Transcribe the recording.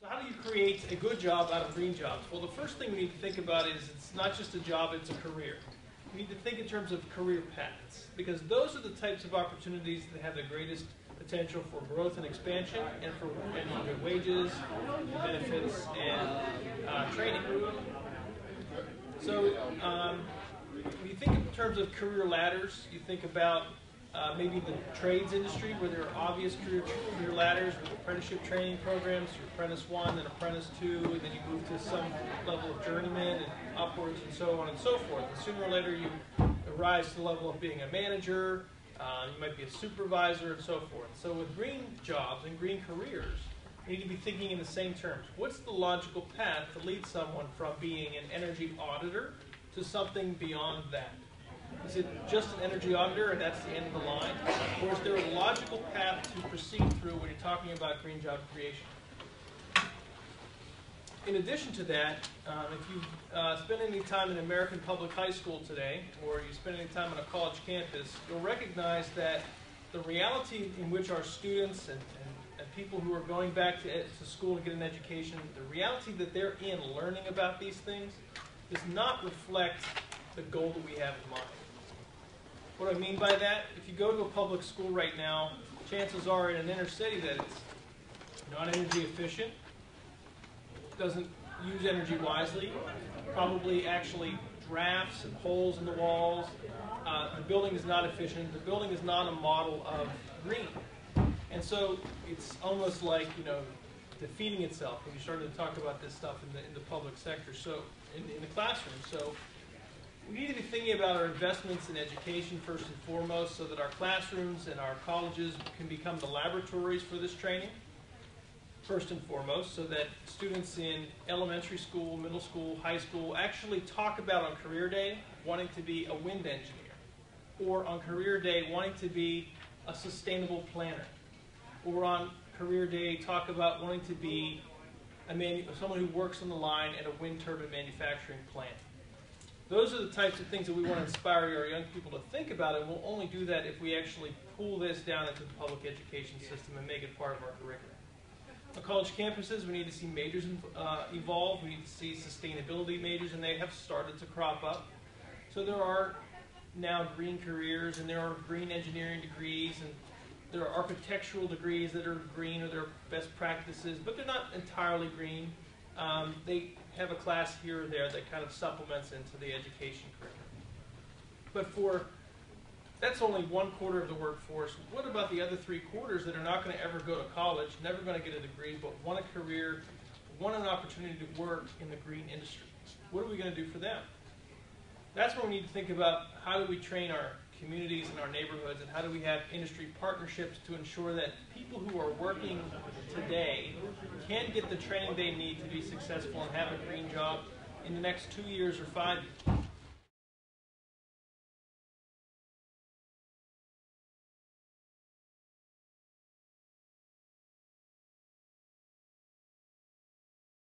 So how do you create a good job out of green jobs? Well, the first thing we need to think about is it's not just a job, it's a career. We need to think in terms of career paths, because those are the types of opportunities that have the greatest potential for growth and expansion, and for good wages, benefits, and training. So when you think in terms of career ladders, you think about maybe the trades industry, where there are obvious career ladders with apprenticeship training programs, your apprentice 1 and apprentice 2, and then you move to some level of journeyman and upwards and so on and so forth. And sooner or later you rise to the level of being a manager, you might be a supervisor, and so forth. So with green jobs and green careers, you need to be thinking in the same terms. What's the logical path to lead someone from being an energy auditor to something beyond that? Is it just an energy auditor and that's the end of the line? Or is there a logical path to proceed through when you're talking about green job creation? In addition to that, if you spend any time in American public high school today, or you spend any time on a college campus, you'll recognize that the reality in which our students and people who are going back to school to get an education, the reality that they're in learning about these things does not reflect the goal that we have in mind. What do I mean by that? If you go to a public school right now, chances are in an inner city that it's not energy efficient, doesn't use energy wisely, probably actually drafts and holes in the walls. The building is not efficient. The building is not a model of green. And so it's almost like, defeating itself when you start to talk about this stuff in the public sector, so in the classroom. So we need to be thinking about our investments in education first and foremost, so that our classrooms and our colleges can become the laboratories for this training, first and foremost, so that students in elementary school, middle school, high school actually talk about on career day wanting to be a wind engineer, or on career day wanting to be a sustainable planner, or on career day talk about wanting to be someone who works on the line at a wind turbine manufacturing plant. Those are the types of things that we want to inspire our young people to think about, and we'll only do that if we actually pull this down into the public education system and make it part of our curriculum. On college campuses, we need to see majors evolve. We need to see sustainability majors, and they have started to crop up. So there are now green careers, and there are green engineering degrees, and there are architectural degrees that are green, or they're best practices, but they're not entirely green. They have a class here or there that kind of supplements into the education curriculum. But that's only 1/4 of the workforce. What about the other 3/4 that are not going to ever go to college, never going to get a degree, but want a career, want an opportunity to work in the green industry? What are we going to do for them? That's where we need to think about how do we train our communities and our neighborhoods, and how do we have industry partnerships to ensure that people who are working today can get the training they need to be successful and have a green job in the next 2 years or 5 years.